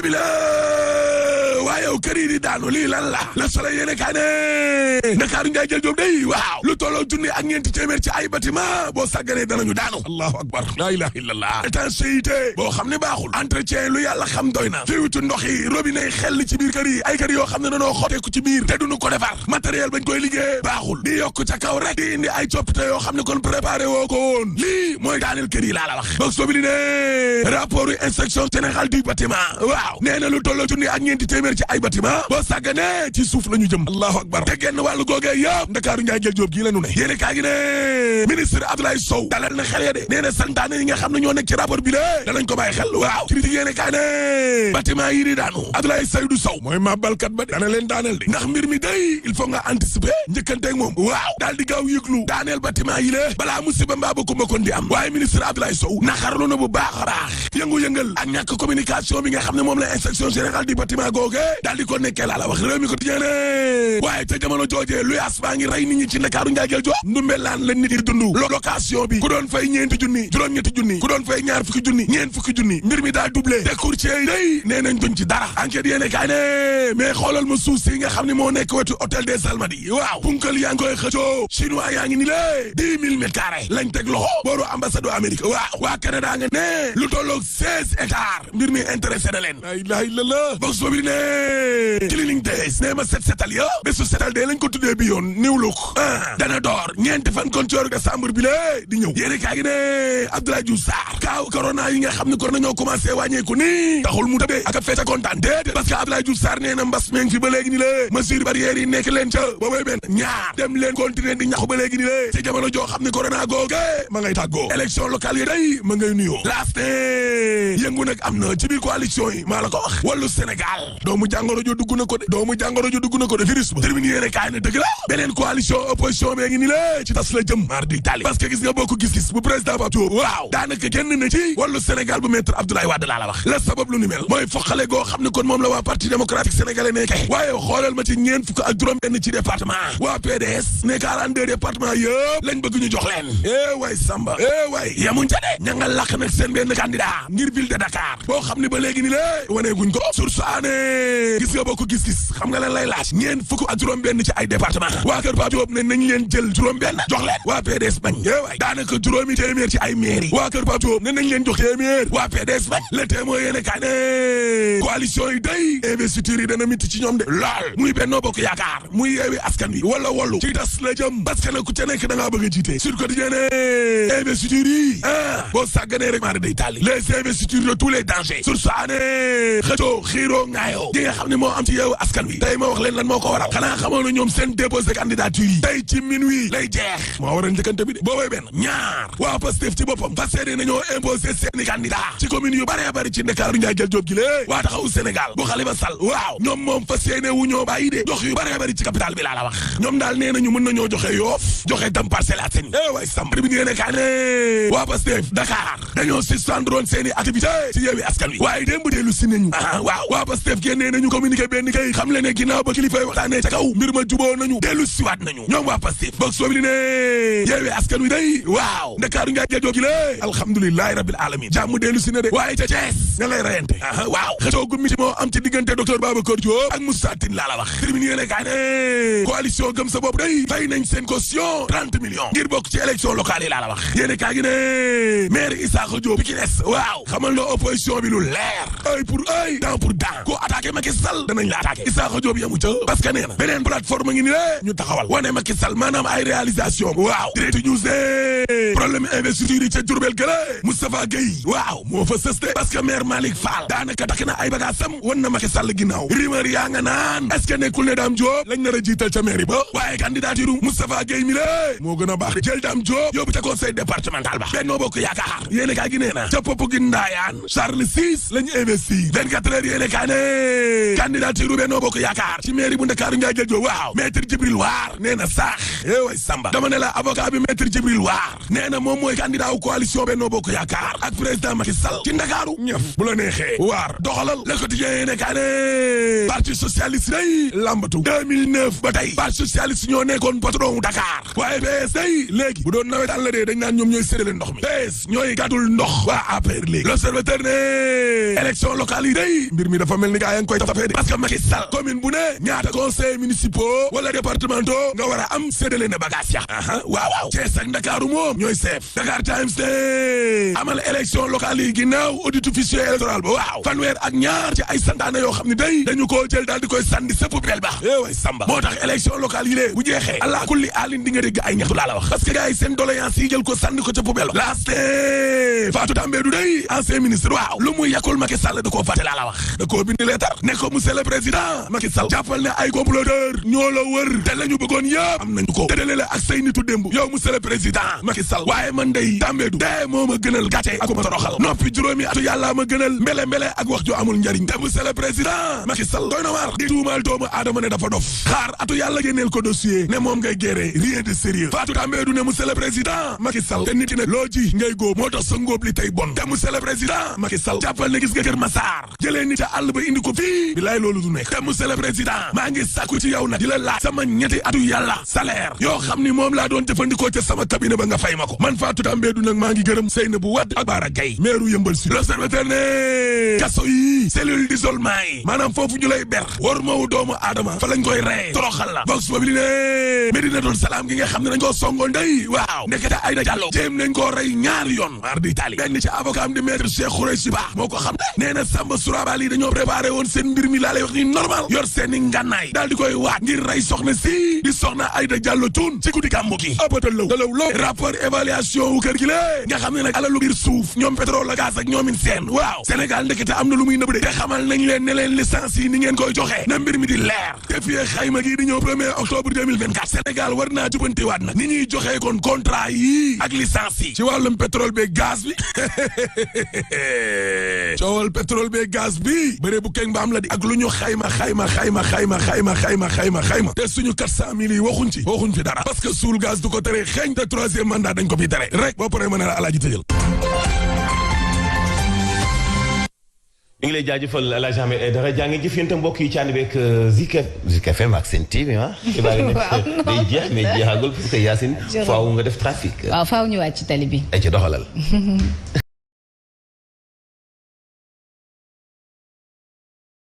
simila waaye yow kër yi di daanu lii lan la Le Soleil yéene kaay ne Ndakaaru njaay jël joob day waaw lu tolloo junni ak ñeenti téeméer ci ay bâtiment boo sàgganee danañu daanu allahu akbar la ilaha illallah étanchéité boo xam ne baaxul entretien lu yàlla xam doy na fiwutu ndox yi robinet xel ci biir kër yi ay kër yoo xam ne dañoo xotteeku ci biir te duñu ko defar matériel bañ koy liggéey baaxul di yokk ca kaw rek di indi ay coppite yoo xam ne kon préparé woo ko woon lii mooy daaneel kër yi laa la wax boog sobi li ne rapport yu inspection générale du bâtiment waaw nee na lu tolloo junni ak ñeenti téeméer ci ay bâtiment boo sàgganee ci suuf la ñu jëm allahu akbar te genn wàllu googee yëpp Ndakaaru njaay jël jóob gii la ñu ne yéene kaa gi ne ministre Abdoulaye Sow dalal na xel ya de nee na santaane yi nga xam ne ñoo nekk ci rapport bi de danañ ko bàyyi xel waaw critique yéene kaa ne bâtiment yi di daanu Abdoulaye Seydou Sow mooy mabbalkat ba de dana leen daaneel de ndax mbir mi day il faut nga anticiper njëkkanteeg moom waaw daal di gaaw yëglu daaneel bâtiment yi lée balaa musiba mbaa ba kumba kon di am waaye ministre Abdoulaye Sow naxarlu na bu baax a baax yëngu-yëngal ak ñàkk communication bi nga xam ne moom la inspection générale du bâtiment googe daal di ko nekkee laa la wax réew mi ko tijéene waaye te jamono joojee luyaas baa ngi rey nit ñi ci Ndakaaru njaay jël jo ndumbelaan la nit yi dund location bi ku doon fay ñeenti junni juróom-ñetti junni ku doon fay ñaar fukki junni ñeent fukki junni mbir mi daa doublé te courtier yi day nee nañ duñ ci dara enquête yéene kaay ne mais xoolal ma suuf si nga xam ne moo nekk wetu hôtel des Almadies waaw punkal yaa ngi koy xëccoo chinois yaa ngi ni lée 10 000 mètres carrés lañ teg loxo booru ambassade Amérique waaw waa Canada nga ne lu tolloog 16 hectares mbir mi intéressé na leen la ilaha illallah box boobu ne cleaning days nee ma setal ya bésu setal dee lañ ko tuddee bi yoon new look dana door ñeenti fan kon ci weeru décembre bi lée di ñëw yéene kaa gi ne Abdoulaye Diouf Sarr kaaw corona yi nga xam ne kon nañoo commencé wàññeeku nii taxul mu tëddee ak a feete kontaan déedéet parce que Abdoulaye Diouf Sarr nee na mbas mi ngi fi ba léegi ni lée mesure barrières yi nekk leen ca boobay benn ñaar dem leen continuer di ñaxu ba léegi ni lée ci jamono joo xam ne corona googe ma ngay tàggoo élection locale yi day ma ngay nuyoo laas ne yëngu nag am na ci biir coalition yi maa la ko wax wàllu Sénégal doomu jàngoro jo dugg na ko de virus ba termine yéene kaay ne dëgg la beneen coalition opposition bee ngi ni lée ci tas la jëm mar di tali parce que gis nga bokk gis-gis bu président Pape Diop waaw daanaka génn na ci wàllu Sénégal bu maître Abdoulaye Wade laa la wax la sabab lu ni mel mooy foqale goo xam ne kon moom la waa parti démocratique sénégalais nekke waaye xoolal ma ci ñeent fukk ak juróom benn ci département waa PDS ne 42 département yëpp lañ bëgg ñu jox leen waay Samba waay yamuñ ca de ña nga laq nag seen benn candidat ngir ville de Dakar boo xam ne ba léegi ni lée waneeguñ ko source ané gis nga bokk gis-gis xam nga lan lay laaj ñeent fukk ak juróom benn ci ay département waa kër Pape Diop ne nañ leen jël juróom benn jox leen waa PDS bañ waay daanaka juróomi téeméer ci ay mairie waa kër Pape Diop ne nañ leen jox téeméer waa PDS bañ le témoin yéene kaa ne coalition yi day investiture yi dana mitti ci ñoom de lool muy Benno Bokk Yaakaar muy Yewwi Askan Wi wala Wallu ci tas la jëm parce que nag ku ca nekk da ngaa bëgg a jiite Sud Quotidien ne investiture yi boo sàgganee rek maa day tàlli les investitures de tous les dangers sur ça ne xëccoo xiiroo ngaayoo gi nga xam ne moo am ci Yewwi Askan Wi tey ma wax leen lan moo ko waral xanaa xamoon na ñoom seen déposé candidature yi tey ci minuit lay jeex moo waral njëkkante bi de boobay benn ñaar waa Pastef ci boppam fas yéene nañoo imposé seeni candidat ci commune yu bare bari ci Ndakaaru njaay jël jóob gi lée waa taxawu Sénégal bu Khalifa Sall waaw ñoom moom fas yéene wu ñoo bàyyi de dox yu bare bari ci capital bi laa la wax ñoom daal nee nañu mën nañoo joxe Yoff joxe tam Parcelles Assainies waay Samba bi yéene kaa ne waa Pastef Dakar dañoo suspendroon seeni activité ci Yewwi Askan Wi waaye démb dellu si nañu waaw waa Pastef génnee nañu communiqué benn kay xam le ne ginnaaw ba kilifay waxtaanee ca kaw mbir ma juboo nañu dellu siwaat nañu ñoom waa Pastef boog soobi li ne Yewwi Askan Wi day waaw Ndakaaru njaay jël jóob gi lée alhamdulilahi rabbil alamin jàmm dellu si na de waaye ca Thiès nga lay reyante waaw xëccoo gu miti moo am ci diggante docteur Babacar Diop ak Moussa Tine laa la wax termine yéene kaay ne coalition gëm sa bopp day fay nañ seen caution 30 millions ngir bokk ci élection locale yi laa la wax yéene kaay gi ne maire Issakha Diop bi ci des waaw xamal na opposition bi lu leer œil pour œil dent pour dent ko attaqué Macky Sall danañ la attaqué Issakha Diop yamu ca parce que nee na beneen plateforme ngi ni lée ñu taxawal wane Macky Sall maanaam ay réalisation waaw Direct News ne problème investiture yi ca Diourbel gële Moustapha Gueye waaw moo fa sëste parce que maire Malick Fall daanaka takk na ay bagaasam wan na Macky Sall ginnaaw rumeur yaa nga naan est-ce que nekkul ne Dame Diop lañ nar a jiital ca mairie ba waaye candidature Moustapha Gueye mi lée moo gën a baax jël Dame Diop yóbbu ca conseil départemental ba Benno Bokk Yaakaar yéene kaa gi nee na ca Popenguine Ndayane Charles VI lañ investir 24 heures yéene kaa ne candidature Benno Bokk Yaakaar ci mairie bu Ndakaaru njaay jël Diop waaw maître Djibril War nee na sax way Samba dama ne la avocat bi maître Djibril War nee na moom mooy candidat wu coalition Benno Bokk Yaakaar ak président Macky Sall ci Ndakaaru ñëf bu la neexee War doxalal Le Quotidien yéene kaa ne parti socialiste day lambatu 2009 ba tey parti socialiste ñoo nekkoon patron wu Dakar waaye PS day léegi bu doon nawetaan la dee dañ naan ñoom ñooy séddale ndox mi PS ñooy gàddul amul ndox waa APR léegi l'observateur ne élection locale yi day mbir mi dafa mel ni gaa yaa ngi koy tafafee de parce que Macky Sall commune bu ne ñaata conseils municipaux wala départementaux nga war a am séddale na bagage ya waaw Thiès ak Ndakaaru moom ñooy chef Dakar Times ne amal élection locale yi ginnaaw audit fichier électoral ba waaw fanweer ak ñaar ci ay santaane yoo xam ne day dañu koo jël daal di koy sànni sa poubelle ba way samba moo tax élection locale yi lée bu jeexee allah kulli alin di nga dégg ay ñaxtu laa la wax parce que gars yi seen doléance yi jël ko sànni ko ca poubelle laaste Fatou Tambédou day ancien ministre waaw lu muy yàkkul Macky Sall da koo fàtte laa la wax da koo bindi leetar ne ko monsieur le président Macky Sall jàppal ne ay comploteur ñoo la wër te la ñu bëggoon yëpp am nañu ko tëddale la ak say nitu démb yow monsieur le président Macky Sall waaye man day Tambédou de moo ma gënal gàcce ak ma toroxal noppi juróomi atu yàlla ma gënal mbele ak wax ju amul njariñ te monsieur le président Macky Sall doy na waar di tuumaal doomu aadama ne dafa dof xaar atu yàlla génneel ko dossier ne moom ngay géré rien de sérieux Fatou Tambédou ne monsieur le président Macky Sall te nit ki ne loo ji ngay góob moo tax sa ngóob li tey bon te monsieur le président Macky Sall jàppal ne gis nga Kër Massar jëlee nit a àll ba indi ko fii bilaay loolu du nekk te monsieur le président maa ngi sàkku ci yow nag di la laaj sama ñetti atu yàlla salaire yoo xam ni moom laa doon jëfandikoo ca sama cabinet ba nga fay ma ko man Fatou Tambédou nag maa ngi gërëm Seynabou Wade ak Bara Gaye maire Yeumbeul Sud l'Observateur ne kaso yi cellule d'isolement yi maanaam foofu ñu lay ber war mawu doomu aadama fa lañ koy rey toroxal la Vox Populi ne Médinatoul Salam gi nga xam ne dañ koo songoon day waaw ndekete Aïda Diallo jéem nañ koo rey ñaari yoon mar di Italie benn ci avocat am di maître Cheikh Khoureyssi Ba moo ko xam ne nee na Samba Sourabali dañoo préparé woon seen mbir mi laa lay wax ni normal yor seeni ngànnaay daal di koy waat ngir rey soxna si di soxna Aïda Diallo Thioune ci guddi gàmmu gi abatal law rapport évaluation wu kër gi lée nga xam ne nag alalu biir suuf ñoom pétrole la gaz ak ñoomin seen waaw Sénégal ndekete am na lu muy nëbb de te xamal nañ leen ne leen licence yi ni ngeen koy joxe na mbir mi di leer te fii xayma gi di ñëw 1er octobre 2024 Sénégal war naa jubantiwaat nag ni ñuy joxe kon contrat yi ak licence yi ci wàllum pétrole be gaz bi coowal pétrole be gaz bi bëree bu keng ba am la di ak lu ñu xayma te suñu 400 000 yi waxuñ fi dara parce que suul gaz du ko tere xeeñ te 3e mandat dañ ko fi tere rek boo paree mën a la alaaji tëjal ñu ngi lay jaajëfal El Hadj Ahmed Aidara jaa ngi jëf yéen itam mbokk yi ci ànd beeg Zik FM ak Sen TV ah. xibaar yi nag day jeex mais jeexagul parce que Yacine. faaw nga def trafic. waaw faaw ñu wàcc ci tali bi. ay ci doxalal.